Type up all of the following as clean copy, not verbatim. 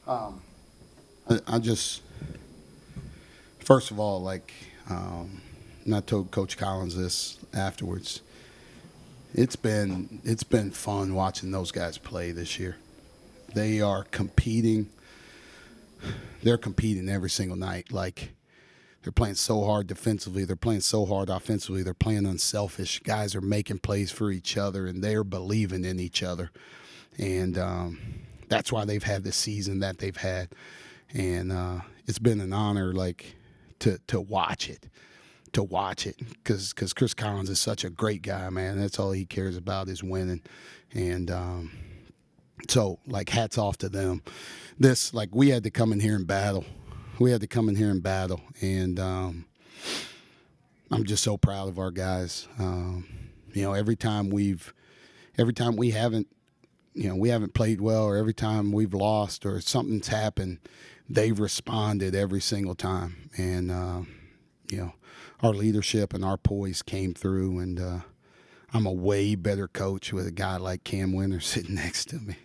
I just, first of all, and I told Coach Collins this afterwards. It's been fun watching those guys play this year. They are competing. They're competing every single night. Like, they're playing so hard defensively. They're playing so hard offensively. They're playing unselfish. Guys are making plays for each other, and they're believing in each other. And that's why they've had the season that they've had. And it's been an honor, to watch it. To watch it, because Chris Collins is such a great guy, man. That's all he cares about is winning. And so, hats off to them. We had to come in here and battle. And I'm just so proud of our guys. Every time we haven't, we haven't played well, or every time we've lost or something's happened, they've responded every single time. And, our leadership and our poise came through, and I'm a way better coach with a guy like Cam Winter sitting next to me.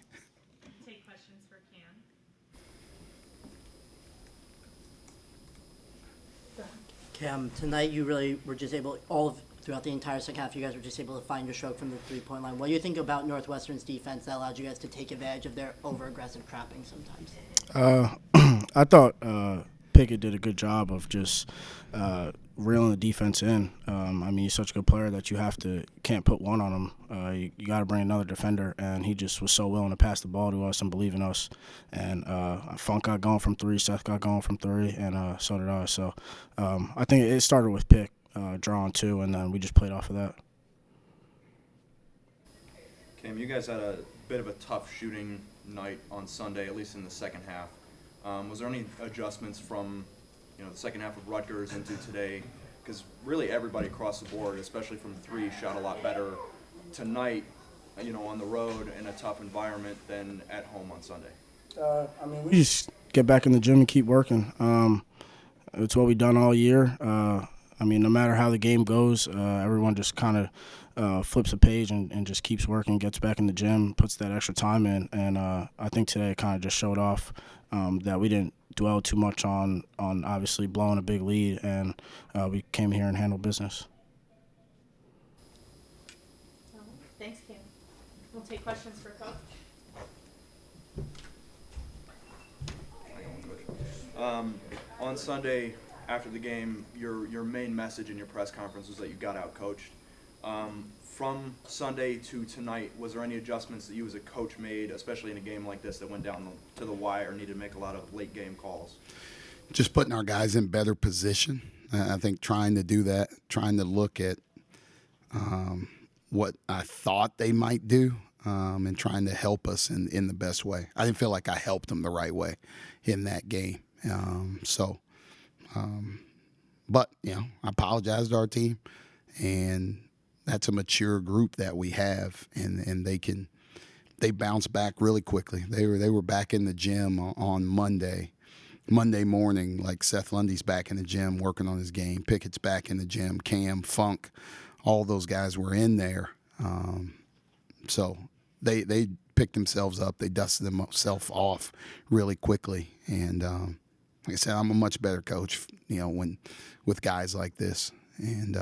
Take questions for Cam. Cam, tonight you really were just able, throughout the entire second half, you guys were just able to find your stroke from the three-point line. What do you think about Northwestern's defense that allowed you guys to take advantage of their over-aggressive trapping sometimes? I thought Pickett did a good job of just reeling the defense in. He's such a good player that can't put one on him. You got to bring another defender, and he just was so willing to pass the ball to us and believe in us. And Funk got going from three, Seth got going from three, and so did I. So I think it started with Pick drawing two, and then we just played off of that. Cam, you guys had a bit of a tough shooting night on Sunday, at least in the second half. Was there any adjustments from the second half of Rutgers into today? Because really everybody across the board, especially from three, shot a lot better tonight, on the road in a tough environment than at home on Sunday. We just get back in the gym and keep working. It's what we've done all year. No matter how the game goes, everyone just kind of flips a page and just keeps working, gets back in the gym, puts that extra time in. And I think today it kind of just showed off that we didn't dwell too much on obviously blowing a big lead, and we came here and handled business. Thanks, Cam. We'll take questions for Coach. On Sunday, after the game, your main message in your press conference was that you got out coached. From Sunday to tonight, was there any adjustments that you as a coach made, especially in a game like this that went down to the wire, needed to make a lot of late game calls? Just putting our guys in better position. I think trying to do that, trying to look at what I thought they might do, and trying to help us in the best way. I didn't feel like I helped them the right way in that game. But I apologize to our team, and that's a mature group that we have, and they bounce back really quickly. They were back in the gym on Monday morning. Like, Seth Lundy's back in the gym working on his game. Pickett's back in the gym. Cam, Funk, all those guys were in there. So they picked themselves up. They dusted themselves off really quickly. And like I said, I'm a much better coach, when with guys like this. And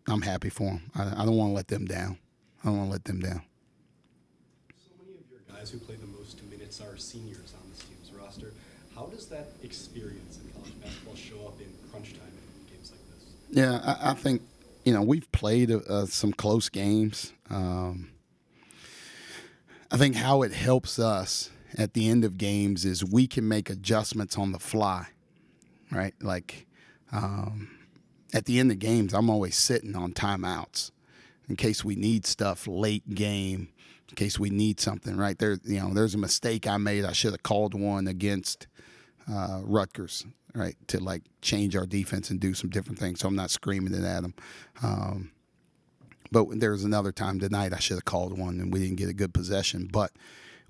I'm happy for them. I don't want to let them down. So many of your guys who play the most minutes are seniors on this team's roster. How does that experience in college basketball show up in crunch time in games like this? Yeah, I think, we've played some close games. I think how it helps us at the end of games is we can make adjustments on the fly, right? At the end of games, I'm always sitting on timeouts in case we need stuff late game, in case we need something, right? There's a mistake I made. I should have called one against Rutgers, right, to change our defense and do some different things, so I'm not screaming it at them. But there was another time tonight I should have called one, and we didn't get a good possession. But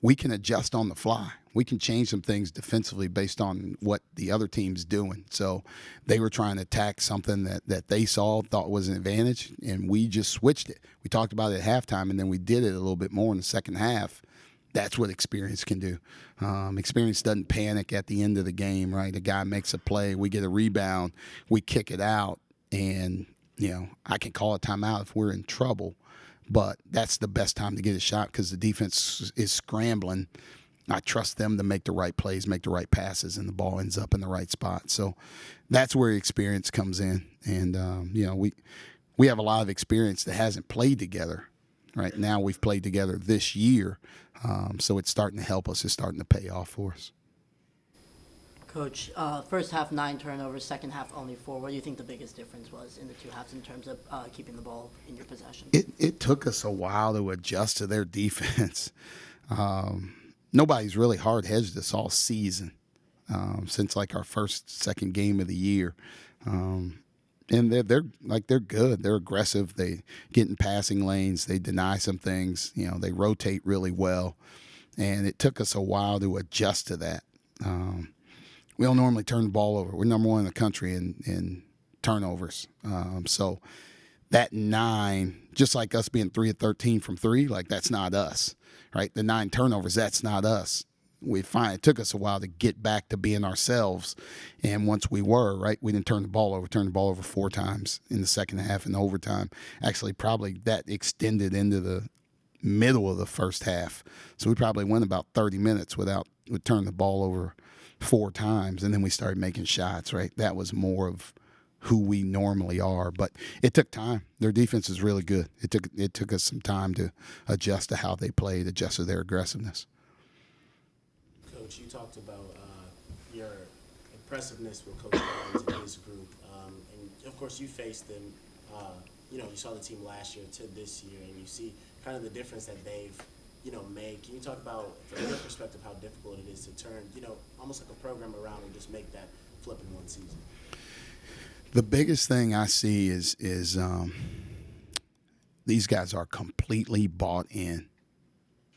we can adjust on the fly. We can change some things defensively based on what the other team's doing. So they were trying to attack something that they thought was an advantage, and we just switched it. We talked about it at halftime, and then we did it a little bit more in the second half, That's what experience can do. Experience doesn't panic at the end of the game, right? A guy makes a play, we get a rebound, we kick it out, and, I can call a timeout if we're in trouble, but that's the best time to get a shot because the defense is scrambling. I trust them to make the right plays, make the right passes, and the ball ends up in the right spot. So that's where experience comes in. And, we have a lot of experience that hasn't played together. Right now we've played together this year, so it's starting to help us. It's starting to pay off for us. Coach, first half 9 turnovers, second half only 4. What do you think the biggest difference was in the two halves in terms of keeping the ball in your possession? It took us a while to adjust to their defense. Nobody's really hard-hedged us all season since like our second game of the year. And they're good. They're aggressive. They get in passing lanes. They deny some things. They rotate really well. And it took us a while to adjust to that. We don't normally turn the ball over. We're number 1 in the country in turnovers. So that 9, just like us being 3 of 13 from 3, like that's not us, right? The 9 turnovers, that's not us. It took us a while to get back to being ourselves, and once we were, right, we didn't turn the ball over 4 times in the second half in overtime. Actually, probably that extended into the middle of the first half, so we probably went about 30 minutes without turning the ball over 4 times, and then we started making shots, right? That was more of who we normally are, but it took time. Their defense is really good. It took us some time to adjust to how they played, adjust to their aggressiveness. You talked about your impressiveness with Coach Barnes and his group, and of course you faced them. You saw the team last year to this year, and you see kind of the difference that they've made. Can you talk about, from your perspective, how difficult it is to turn almost like a program around and just make that flip in one season? The biggest thing I see is these guys are completely bought in,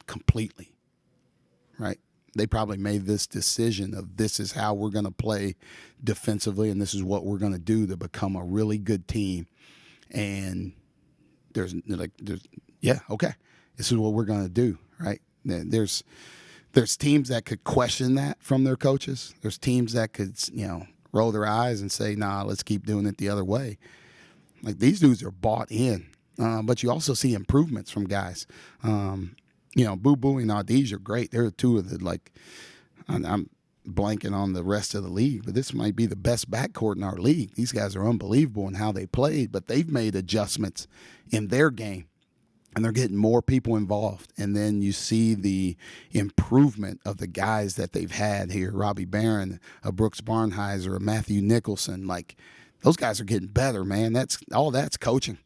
completely, right? They probably made this decision of this is how we're going to play defensively and this is what we're going to do to become a really good team. And okay, this is what we're going to do, right? There's teams that could question that from their coaches. There's teams that could, roll their eyes and say, nah, let's keep doing it the other way. Like these dudes are bought in, but you also see improvements from guys. Boo Boo and Adij are great. They're 2 of the, I'm blanking on the rest of the league, but this might be the best backcourt in our league. These guys are unbelievable in how they played, but they've made adjustments in their game, and they're getting more people involved. And then you see the improvement of the guys that they've had here, Robbie Barron, a Brooks Barnheiser, a Matthew Nicholson. Like, those guys are getting better, man. That's coaching.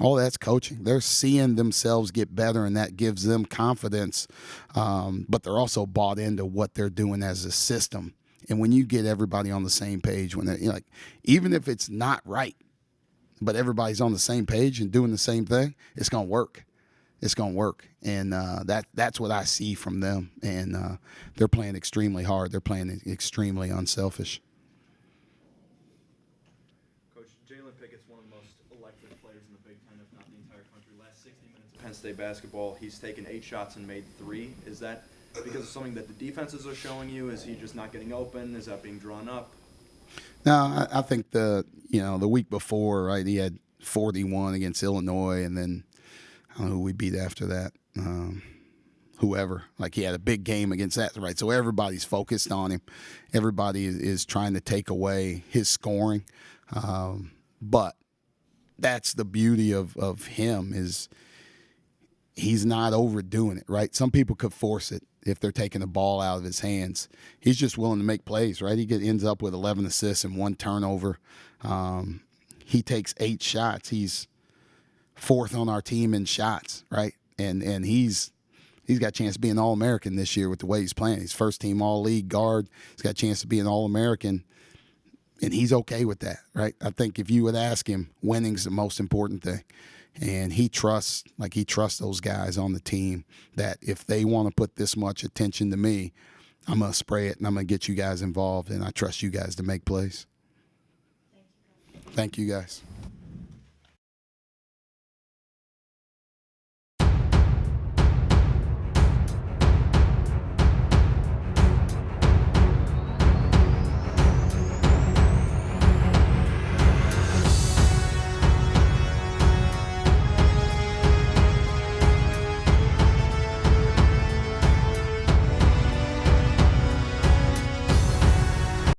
All that's coaching. They're seeing themselves get better, and that gives them confidence. But they're also bought into what they're doing as a system. And when you get everybody on the same page, when they're even if it's not right, but everybody's on the same page and doing the same thing, it's gonna work. It's gonna work, and that's what I see from them. And they're playing extremely hard. They're playing extremely unselfish. One of the most electric players in the Big Ten, if not the entire country. Last 60 minutes of Penn State basketball, he's taken 8 shots and made 3. Is that because of something that the defenses are showing you? Is he just not getting open? Is that being drawn up? No, I think the week before, right, he had 41 against Illinois, and then I don't know who we beat after that. Whoever. Like, he had a big game against that, right? So everybody's focused on him. Everybody is trying to take away his scoring. But that's the beauty of him is he's not overdoing it, right? Some people could force it if they're taking the ball out of his hands. He's just willing to make plays, right? He ends up with 11 assists and 1 turnover. He takes 8 shots. He's 4th on our team in shots, right? And he's got a chance to be an All-American this year with the way he's playing. He's first-team All-League guard. He's got a chance to be an All-American. And he's okay with that, right? I think if you would ask him, winning's the most important thing. And he trusts those guys on the team that if they want to put this much attention to me, I'm going to spray it and I'm going to get you guys involved. And I trust you guys to make plays. Thank you guys.